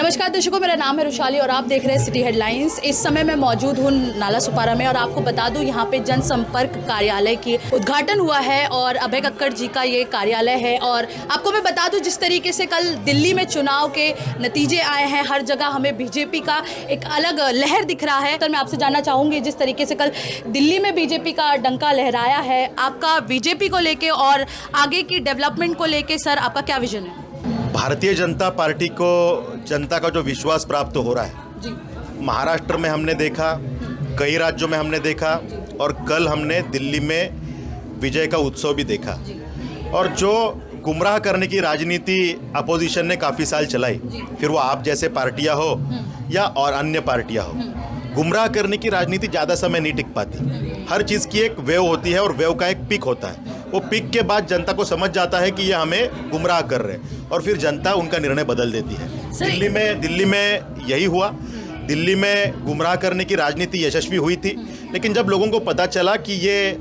नमस्कार दर्शकों, मेरा नाम है रुशाली और आप देख रहे हैं सिटी हेडलाइंस। इस समय मैं मौजूद हूँ नाला सुपारा में और आपको बता दूँ यहाँ पे जनसंपर्क कार्यालय की उद्घाटन हुआ है और अभय कक्कड़ जी का ये कार्यालय है। और आपको मैं बता दूँ जिस तरीके से कल दिल्ली में चुनाव के नतीजे आए हैं, हर जगह हमें बीजेपी का एक अलग लहर दिख रहा है। तो मैं आपसे जानना चाहूँगी, जिस तरीके से कल दिल्ली में बीजेपी का डंका लहराया है, आपका बीजेपी को लेके और आगे की डेवलपमेंट को लेके सर आपका क्या विजन है? भारतीय जनता पार्टी को जनता का जो विश्वास प्राप्त हो रहा है जी। महाराष्ट्र में हमने देखा, कई राज्यों में हमने देखा और कल हमने दिल्ली में विजय का उत्सव भी देखा। और जो गुमराह करने की राजनीति अपोजिशन ने काफ़ी साल चलाई, फिर वो आप जैसे पार्टियां हो या और अन्य पार्टियां हो, गुमराह करने की राजनीति ज़्यादा समय नहीं टिक पाती। हर चीज़ की एक वेव होती है और वेव का एक पिक होता है। वो पिक के बाद जनता को समझ जाता है कि ये हमें गुमराह कर रहे हैं और फिर जनता उनका निर्णय बदल देती है। दिल्ली में यही हुआ। दिल्ली में गुमराह करने की राजनीति यशस्वी हुई थी, लेकिन जब लोगों को पता चला कि ये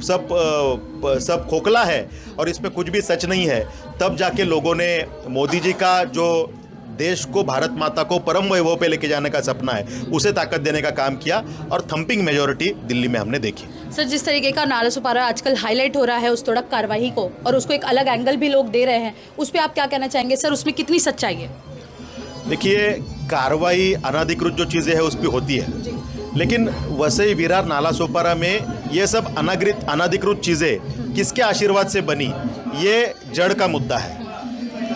सब खोखला है और इसमें कुछ भी सच नहीं है, तब जाके लोगों ने मोदी जी का जो देश को, भारत माता को परम वैभव पे लेके जाने का सपना है, उसे ताकत देने का काम किया और थंपिंग मेजॉरिटी दिल्ली में हमने देखी। सर, जिस तरीके का नाला सुपारा आजकल हाईलाइट हो रहा है उस तोड़क कार्रवाई को, और उसको एक अलग एंगल भी लोग दे रहे हैं, उस पर आप क्या कहना चाहेंगे सर? उसमें कितनी सच्चाई है? देखिए, कार्रवाई अनाधिकृत जो चीज़ें हैं उस पर होती है, लेकिन वसई विरार नाला सुपारा में ये सब अनाधिकृत चीज़ें किसके आशीर्वाद से बनी, ये जड़ का मुद्दा है।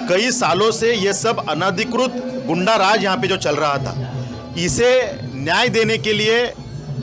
कई सालों से ये सब अनाधिकृत गुंडा राज यहाँ पे जो चल रहा था, इसे न्याय देने के लिए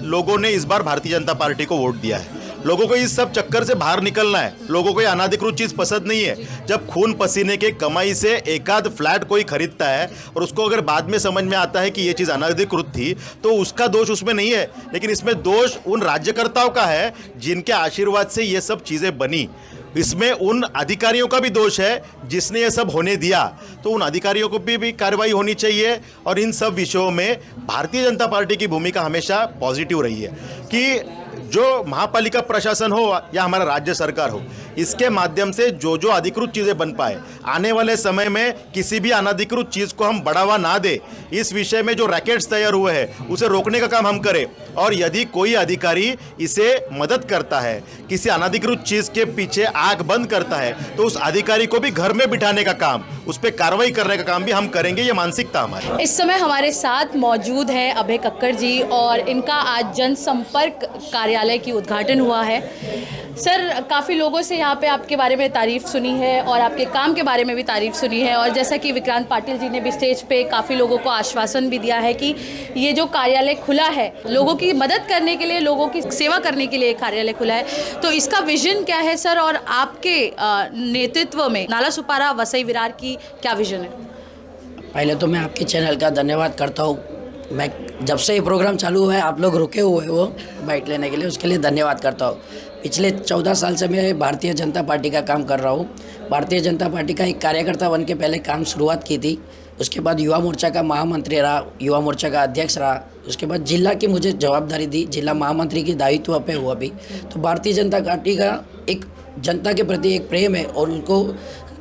लोगों ने इस बार भारतीय जनता पार्टी को वोट दिया है। लोगों को इस सब चक्कर से बाहर निकलना है। लोगों को ये अनाधिकृत चीज़ पसंद नहीं है। जब खून पसीने के कमाई से एकाध फ्लैट कोई खरीदता है और उसको अगर बाद में समझ में आता है कि ये चीज़ अनाधिकृत थी, तो उसका दोष उसमें नहीं है, लेकिन इसमें दोष उन राज्यकर्ताओं का है जिनके आशीर्वाद से ये सब चीज़ें बनी। इसमें उन अधिकारियों का भी दोष है जिसने ये सब होने दिया। तो उन अधिकारियों को भी कार्रवाई होनी चाहिए। और इन सब विषयों में भारतीय जनता पार्टी की भूमिका हमेशा पॉजिटिव रही है कि जो महापालिका प्रशासन हो या हमारा राज्य सरकार हो, इसके माध्यम से जो अधिकृत चीज़ें बन पाए, आने वाले समय में किसी भी अनाधिकृत चीज़ को हम बढ़ावा ना दे। इस विषय में जो रैकेट्स तैयार हुए हैं उसे रोकने का काम हम करें। और यदि कोई अधिकारी इसे मदद करता है, किसी अनाधिकृत चीज़ के पीछे आंख बंद करता है, तो उस अधिकारी को भी घर में बिठाने का काम, उस पर कार्रवाई करने का काम भी हम करेंगे। ये मानसिकता हमारी। इस समय हमारे साथ मौजूद हैं अभय कक्कड़ जी और इनका आज जनसंपर्क कार्यालय की उद्घाटन हुआ है। सर, काफ़ी लोगों से यहाँ पे आपके बारे में तारीफ़ सुनी है और आपके काम के बारे में भी तारीफ़ सुनी है, और जैसा कि विक्रांत पाटिल जी ने भी स्टेज पे काफ़ी लोगों को आश्वासन भी दिया है कि ये जो कार्यालय खुला है, लोगों की मदद करने के लिए, लोगों की सेवा करने के लिए कार्यालय खुला है। तो इसका विजन क्या है सर, और आपके नेतृत्व में नाला सुपारा वसई विरार की क्या विजन है? पहले तो मैं आपके चैनल का धन्यवाद करता हूँ। मैं जब से ये प्रोग्राम चालू हुआ है, आप लोग रुके हुए हो बाइट लेने के लिए, उसके लिए धन्यवाद करता हूँ। पिछले 14 साल से मैं भारतीय जनता पार्टी का काम कर रहा हूँ। भारतीय जनता पार्टी का एक कार्यकर्ता बन के पहले काम शुरुआत की थी, उसके बाद युवा मोर्चा का महामंत्री रहा, युवा मोर्चा का अध्यक्ष रहा, उसके बाद जिला की मुझे जवाबदारी दी, जिला महामंत्री की दायित्व पे हुआ भी। तो भारतीय जनता पार्टी का एक जनता के प्रति एक प्रेम है और उनको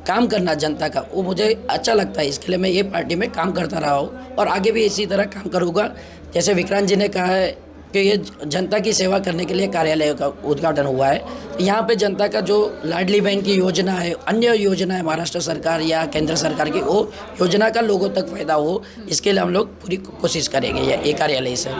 काम करना जनता का, वो मुझे अच्छा लगता है। इसके लिए मैं ये पार्टी में काम करता रहा हूँ और आगे भी इसी तरह काम करूँगा। जैसे विक्रांत जी ने कहा है कि ये जनता की सेवा करने के लिए कार्यालय का उद्घाटन हुआ है, तो यहाँ पे जनता का जो लाडली बहन की योजना है, अन्य योजना है महाराष्ट्र सरकार या केंद्र सरकार की, वो योजना का लोगों तक फायदा हो, इसके लिए हम लोग पूरी कोशिश करेंगे ये कार्यालय से।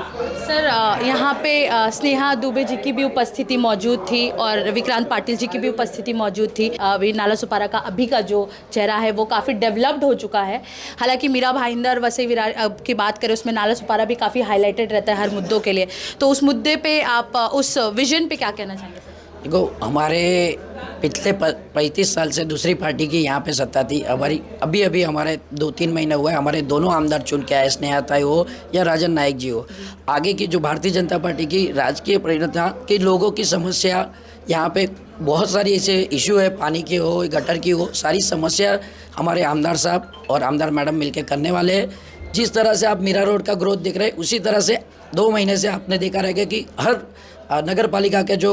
सर, यहाँ पे स्नेहा दुबे जी की भी उपस्थिति मौजूद थी और विक्रांत पाटिल जी की भी उपस्थिति मौजूद थी। अभी नाला सुपारा का अभी का जो चेहरा है वो काफ़ी डेवलप्ड हो चुका है। हालांकि मीरा भाईंदर वसई विरार की बात करें, उसमें नाला सुपारा भी काफ़ी हाईलाइटेड रहता है हर मुद्दों के लिए। तो उस मुद्दे पे आप उस विजन पे क्या कहना चाहेंगे? देखो, हमारे पिछले 35 साल से दूसरी पार्टी की यहाँ पे सत्ता थी। हमारी अभी हमारे 2-3 महीने हुए हमारे दोनों आमदार चुन के आए, स्नेहा ताई हो या राजन नायक जी हो। आगे की जो भारतीय जनता पार्टी की राजकीय प्रेरणा कि लोगों की समस्या, यहाँ पे बहुत सारी ऐसे इशू है, पानी की हो, गटर की हो, सारी समस्या हमारे आमदार साहब और आमदार मैडम मिलकर करने वाले हैं। जिस तरह से आप मीरा रोड का ग्रोथ देख रहे हैं, उसी तरह से 2 महीने से आपने देखा रहेगा कि हर नगर पालिका के जो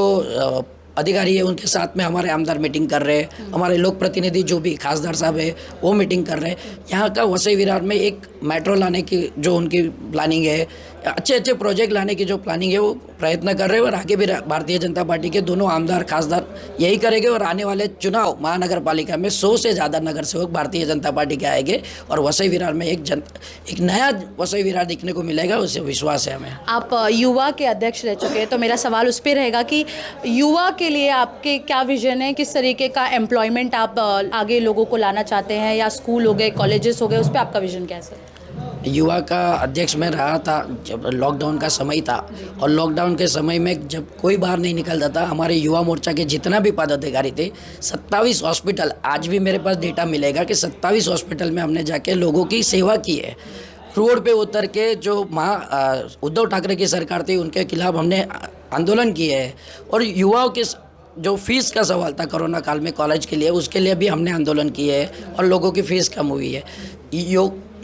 अधिकारी है उनके साथ में हमारे आमदार मीटिंग कर रहे हैं, हमारे लोक प्रतिनिधि जो भी खासदार साहब है वो मीटिंग कर रहे हैं। यहाँ का वसई विरार में एक मेट्रो लाने की जो उनकी प्लानिंग है, अच्छे अच्छे प्रोजेक्ट लाने की जो प्लानिंग है वो प्रयत्न कर रहे हैं और आगे भी भारतीय जनता पार्टी के दोनों आमदार खासदार यही करेंगे। और आने वाले चुनाव महानगर पालिका में 100 से ज़्यादा नगर सेवक भारतीय जनता पार्टी के आएंगे और वसई विरार में एक नया वसई विरार दिखने को मिलेगा, उससे विश्वास है हमें। आप युवा के अध्यक्ष रह चुके हैं, तो मेरा सवाल उस पर रहेगा कि युवा के लिए आपके क्या विजन है, किस तरीके का एम्प्लॉयमेंट आप आगे लोगों को लाना चाहते हैं, या स्कूल हो गए, कॉलेजेस हो गए, उस पर आपका विजन क्या है सर? युवा का अध्यक्ष मैं रहा था जब लॉकडाउन का समय था, और लॉकडाउन के समय में जब कोई बाहर नहीं निकलता था, हमारे युवा मोर्चा के जितना भी पदाधिकारी थे 27 हॉस्पिटल, आज भी मेरे पास डेटा मिलेगा कि 27 हॉस्पिटल में हमने जाके लोगों की सेवा की है। रोड पे उतर के जो उद्धव ठाकरे की सरकार थी उनके खिलाफ हमने आंदोलन किए हैं। और युवाओं के जो फीस का सवाल था कोरोना काल में कॉलेज के लिए, उसके लिए भी हमने आंदोलन किए हैं और लोगों की फ़ीस कम हुई है।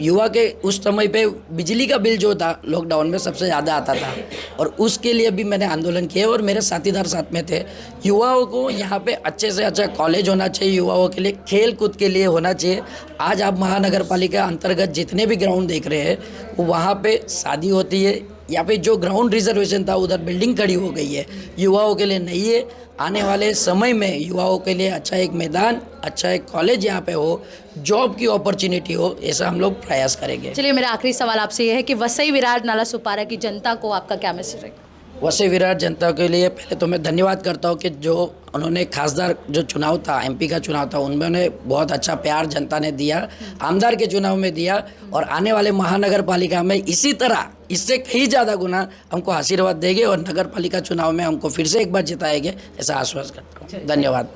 युवा के उस समय पे बिजली का बिल जो था लॉकडाउन में सबसे ज़्यादा आता था, और उसके लिए भी मैंने आंदोलन किए और मेरे साथीदार साथ में थे। युवाओं को यहाँ पे अच्छे से अच्छा कॉलेज होना चाहिए, युवाओं के लिए खेल कूद के लिए होना चाहिए। आज आप महानगर पालिका अंतर्गत जितने भी ग्राउंड देख रहे हैं वो वहाँ पे शादी होती है, या फिर जो ग्राउंड रिजर्वेशन था उधर बिल्डिंग खड़ी हो गई है, युवाओं के लिए नहीं है। आने वाले समय में युवाओं के लिए अच्छा एक मैदान, अच्छा एक कॉलेज यहाँ पे हो, जॉब की अपॉर्चुनिटी हो, ऐसा हम लोग प्रयास करेंगे। चलिए, मेरा आखिरी सवाल आपसे ये है कि वसई विरार नालासोपारा की जनता को आपका क्या मैसेज है? वसई विरार जनता के लिए पहले तो मैं धन्यवाद करता हूँ कि जो उन्होंने खासदार जो चुनाव था, एमपी का चुनाव था, उन्होंने बहुत अच्छा प्यार जनता ने दिया, आमदार के चुनाव में दिया, और आने वाले महानगर पालिका में इसी तरह इससे कहीं ज़्यादा गुना हमको आशीर्वाद देंगे और नगर पालिका चुनाव में हमको फिर से एक बार जिताएंगे, ऐसा आश्वासन करता हूँ। धन्यवाद।